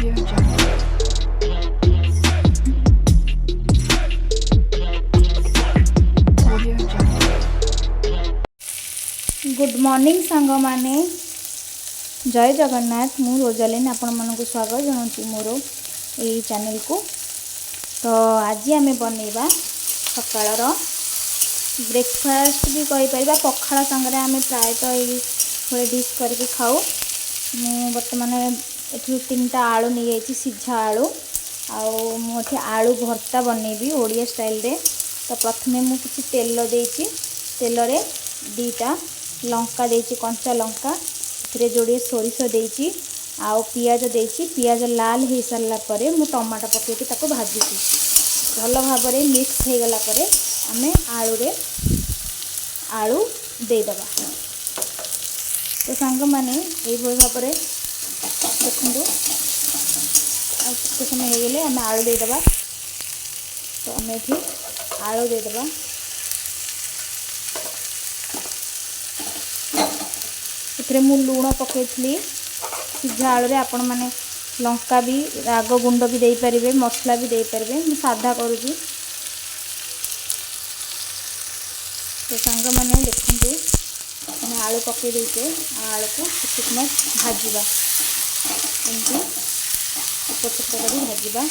Audio Jungle. Audio Jungle. Good morning सांग माने जय जगन्नाथ मु रोजालिन आपण मानक स्वागत जनाऊँ मोर यही चैनल को। तो आज आम बनइबा सकाळर ब्रेकफास्ट भी कहीपर पखाड़ सांगे आम प्रायतः ये डिश करके खाऊ। मु बर्तमान ये 3टा आलू नहीं जाइए सीझा आलू आठी आलू भर्ता बनइबी ओडिया स्टाइल रे। तो प्रथमे मु किसी तेल देती तेल रे 2टा लंका देती कंचा लंका से जोड़े सोरिष देती आउ पियाज देती पियाज लाल हो सारा पर मु टमाटो पकईकि ताको भाजी भल भाव मिक्स हो गला पर आमे आलू देदबा। तो सांग मैंने ये भाव देखु के समय हो गले आम आलू देदबा। तो आम ये आलू देदबा से मु लुण पकई सीझा आलू आपण मैंने लंका भी राग गुंड भी दे पारे मसला भी दे पारे मु साधा करुँगी। तो सांग मैंने देखु मैंने आलू पकई देचे आलू को किसी समय भाजवा एमती उपचट कर भाजवा।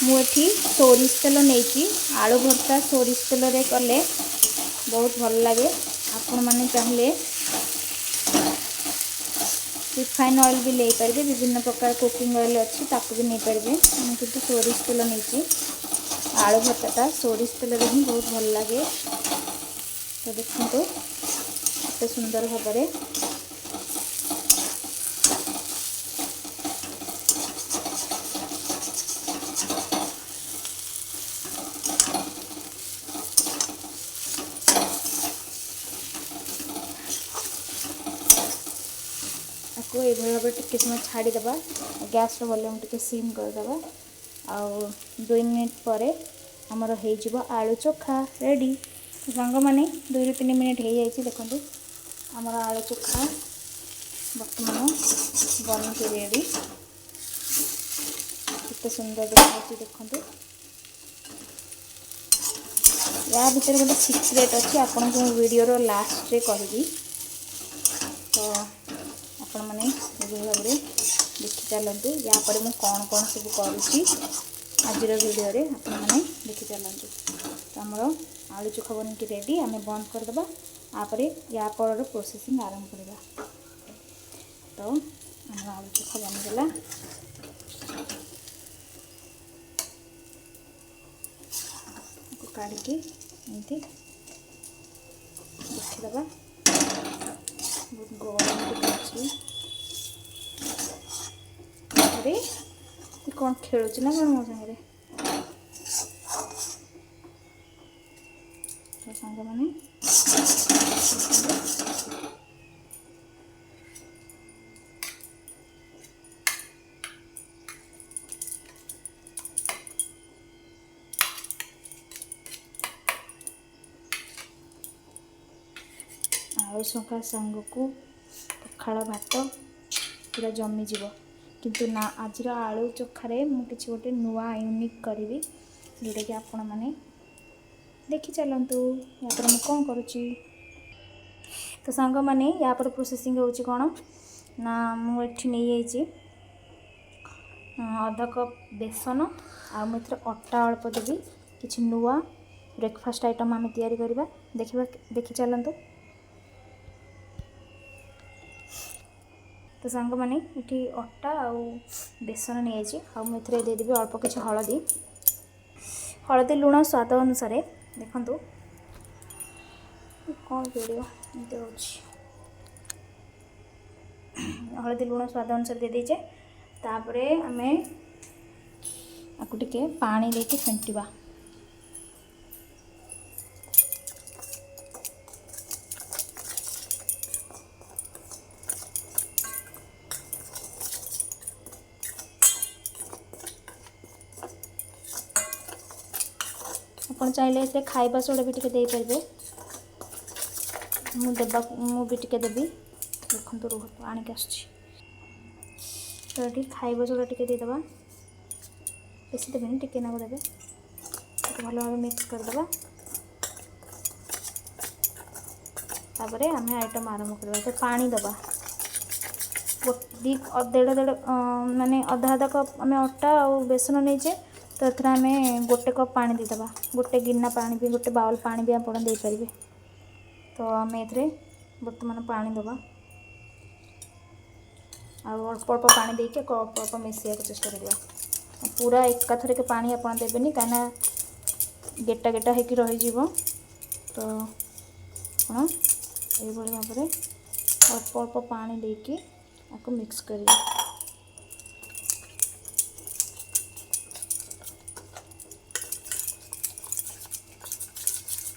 मुझे सोरिष तेल नहीं आलू भर्ता सोरिष तेल रे कले बहुत भल लगे। आपण मैंने चाहिए रिफाइन ऑयल भी ले पारे विभिन्न प्रकार कुकिंग ऑयल अच्छी ताकू भी नहीं पारे किंतु सोरिष तेल नहीं आलू भर्ता सोरिष तेल रे ही बहुत भल लगे। तो देखो केते सुंदर भाव आपको ये भाव टे समय छाड़ीदे गैस वॉल्यूम टे सिम करदे आउ 2 मिनट पर आमर हो आलू चोखा रेडी। सांग मैंने 2 ରୁ 3 मिनट हो जाए देखो आमर आलू चोखा बर्तमान बन के रेडी कितने सुंदर देखा देखो। या भीतर गोटे सीक्रेट अच्छी आपन को वीडियो लास्ट रे कहि। तो आपण मैंने भाव देखी चलतु या पर मु कौन कौन सब करुँची आज वीडियो रे आपण मैंने देखी चलतु। तो आमर आलू चोखा बन के रेडी आम बंद करदे आपर या पर प्रोसेसिंग आरंभ करवा। तो आम आलू चोखा बनीगला काढ़ी एमती देखीदे बहुत गरम अच्छी अरे कौन खेलुच ना कौन मो सागर। तो सांग मैंने आलू चोखा सांग को पखाड़ भात पूरा जमी जीव किंतु ना आज आलू चोखारे मु किसी गोटे नुआ यूनिक करी जोटा कि आपण मैंने देखी चलतु या पर मु कौन करुँची। तो सांग मैंने या पर प्रोसेसिंग होची कौन ना मुझे नहीं जाइए आधा कप बेसन आ मुझे अटा अल्प देवी किसी नुआ ब्रेकफास्ट आइटम आम तैयारी करवा देखा देखी चलतु। तो सांग मैंने ये अटा आउ बेसन नहीं जाइए मुझे देदेवी अल्प किसी हलदी हलदी लुण स्वाद अनुसार देखु कौन वीडियो एमती हो हलदी लुण स्वाद अनुसार दे दीचे तापर आम आपको टे पानी देके फेंटिबा। आप चाहिए इसे खाइबा सोडा भी टे दे पारे मु भी टे देवी देखो रुह आणिक आस तो ये खाइबा सोडा टिके देदेबा बेसी देवेनि टिके नाक देवे भल भाव मिक्स करदे तापर आम आइटम आरंभ करवा तो पानी दबा देढ़ देढ़ माने अधा अधा कप आम अटा और बेसन नहींचे तो ये आम गोटे कप पानी देदेबा गोटे गिना पानी भी गोटे बाउल पानी भी आप देपारे तो आम ए बर्तमान पानी दबा अल्प अल्प पानी देके अल्प अल्प मिसैया चेष्टा करवा पूरा एकाथर के पानी आप देवेनि कहीं गेटा गेटा होकर रही तो आप ये भाव में अल्प अल्प पानी देके आपको मिक्स करिए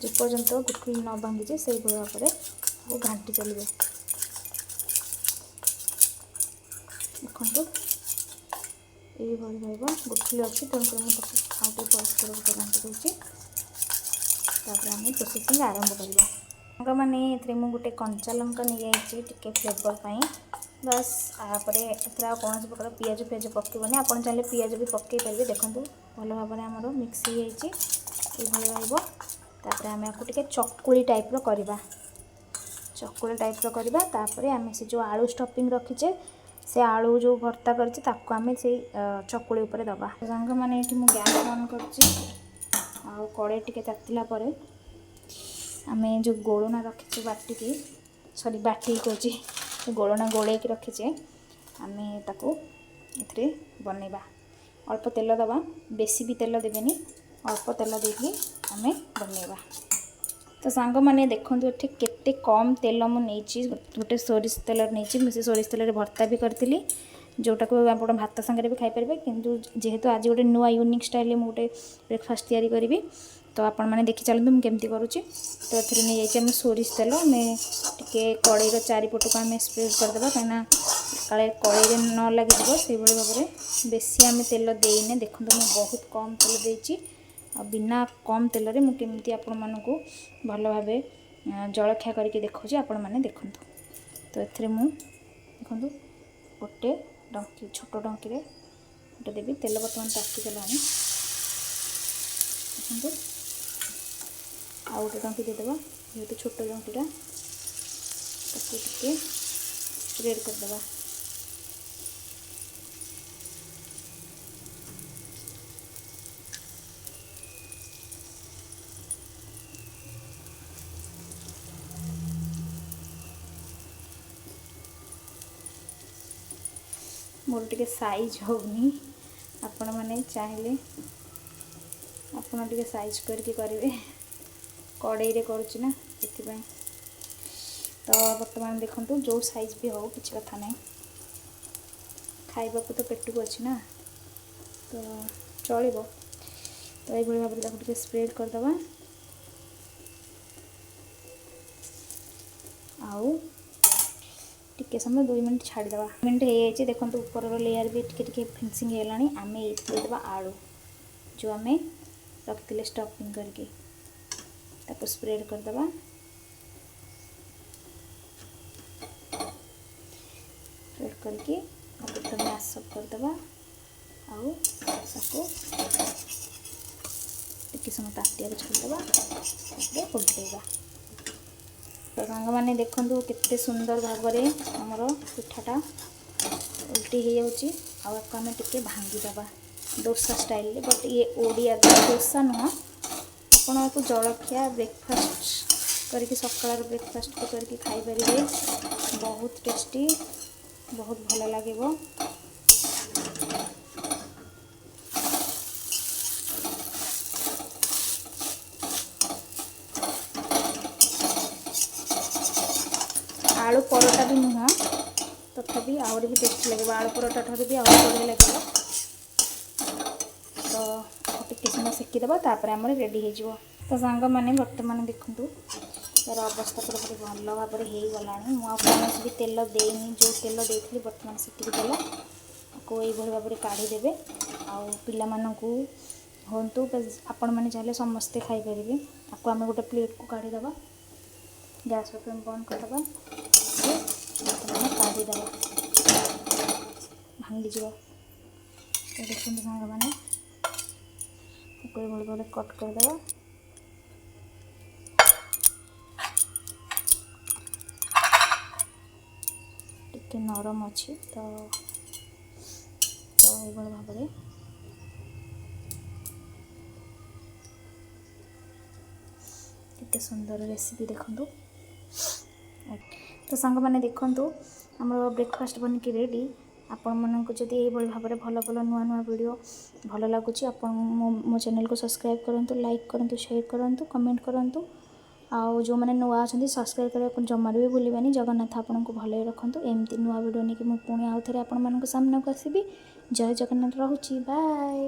जेपर्यंत गुठली न भांगी से भाव में वो घाटी चलिए देखो ये भाव गुठली अच्छी तेणुक मुझे आउटे परिष्कार घाटी दूसरी आम प्रोसेसिंग आरंभ करवा मैंने ये गोटे कंचा लंका नहीं जाइए फ्लेवर पाई बस आप कौन प्रकार पियाज पियाज पकेबनी आप चाहिए पियाज भी पकई पारे देखो भल भाव में आमर मिक्स हो जाइए तापर आम आपको टे चकुली टाइप करवा चकुली टाइप करवा तापर आम से जो आलू स्टफिंग रखीचे से आलू जो भर्ता करचे ताको आम से चकुली उपर दबा सांग मैंने ये गैस ऑन कर कड़े टे तातिला आम जो गोलना रखीचे बाटिकी सॉरी बाटी कहे गोलना गोल रखीचे आम ताको ये बनइबा अल्प तेल दबा बेसी भी तेल देवेनि अल्प तेल देके आम बनइबा तो सांग मैंने देखो ये केते कम तेल मुझे गोटे सोरिष तेल नहीं मुझे सोरिष तेल भर्ता भी करी जोटा को आप भात सांगे भी खाईपारे किंतु जेहेतु आज गोटे नुआ यूनिक स्टाइल में गोटे ब्रेकफास्ट तैयारी करी तो आपण मैंने देखी चलते मुझे केमती करुँची तो ये नहीं जाइए सोरिष तेल आम टे कड़ईर चारिपट को आम स्प्रेड करदे कहीं काले कड़ई न लगे से भाव में बेसी आम तेल देने देखो मुझे बहुत कम तेल देती बिना कम तेल रे मुझे आपण मानक भल भाव जलखिया करके देखा आपण मैंने देखु तो ये देखो गोटे डंकी छोट डंकी गोटे देवी तेल बर्तमान तातिगलानी देखो आउ गोटे डंकी देदेबा जेहतु छोट डंकीटा ताकू टिके स्प्रेड करदेबा मोर टे साइज होनी आपण मैंने चाहिए आपण टे साइज करके करेंगे कड़ई रे करुच्ची ना से तो बर्तमान देखो जो साइज भी हो किसी कथा ना खाइबा तो पेट को अच्छी ना तो चलो तो ये भाव में टे स्प्रेड करदे आउ टिके समय 2 मिनट छाड़ीदे मिनट हो देखो ऊपर लेयर भी टिके फिनिशिंग है आम ये देवा आलू जो आम रखी स्टफिंग करके ताको स्प्रेड करदे स्प्रेड करके मैशअप करदे आउ टिके समय ताटिया छाड़ीदे उल्टेगा तो सांग मैंने देखो केते सुंदर भाव में आमर पिठाटा उल्टी हो जाऊँगी आपको आम टे भांगीदबा डोसा स्टाइल बट ये ओडिया डोसा नुह आपको जलखिया ब्रेकफास्ट करके सकाळ ब्रेकफास्ट को करके खाई पारे बहुत टेस्टी बहुत भल लगे आलू परोटा भी नुह तथापि आहरी भी टेस्टी लगे आलू परोटा ठार भी आहरी बढ़िया लगे तो टिके समय सेकिदेव तापर आम रेडी हो तो सांग मैंने बर्तमान देखूँ यार अवस्था पूरा पूरी भल भाव में हो गला मुझे भी तेल देनी जो तेल देती बर्तमान सेकिक तेल आपको ये भाव में काढ़ीदेवे आउ पाकू हूँ आपण मैंने चाहिए समस्ते खाईपारे आपको आम गोटे प्लेट को काढ़ीदे गैस फ्लेम बंद करदे काढ़ीदे ଭାଙ୍ଗିଯିବ। ତ ଦେଖନ୍ତୁ ସାଙ୍ଗମାନେ ଏଭଳି ଭାବରେ କଟ୍ କରିଦେବା। ଟିକେ ନରମ ଅଛି ତ ଏଭଳି ଭାବରେ କେତେ ସୁନ୍ଦର ରେସିପି ଦେଖନ୍ତୁ। ତ ସାଙ୍ଗମାନେ ଦେଖନ୍ତୁ ଆମର ବ୍ରେକଫାଷ୍ଟ ବନିକି ରେଡ଼ି। ଆପଣମାନଙ୍କୁ ଯଦି ଏଇଭଳି ଭାବରେ ଭଲ ଭଲ ନୂଆ ନୂଆ ଭିଡ଼ିଓ ଭଲ ଲାଗୁଛି ଆପଣ ମୋ ଚ୍ୟାନେଲକୁ ସବସ୍କ୍ରାଇବ୍ କରନ୍ତୁ, ଲାଇକ୍ କରନ୍ତୁ, ସେୟାର କରନ୍ତୁ, କମେଣ୍ଟ କରନ୍ତୁ। ଆଉ ଯେଉଁମାନେ ନୂଆ ଅଛନ୍ତି ସବସ୍କ୍ରାଇବ୍ କରିବାକୁ ଜମାରୁ ବି ଭୁଲିବେନି। ଜଗନ୍ନାଥ ଆପଣଙ୍କୁ ଭଲରେ ରଖନ୍ତୁ। ଏମିତି ନୂଆ ଭିଡ଼ିଓ ନେଇକି ମୁଁ ପୁଣି ଆଉ ଥରେ ଆପଣମାନଙ୍କ ସାମ୍ନାକୁ ଆସିବି। ଜୟ ଜଗନ୍ନାଥ, ରହୁଛି, ବାଏ।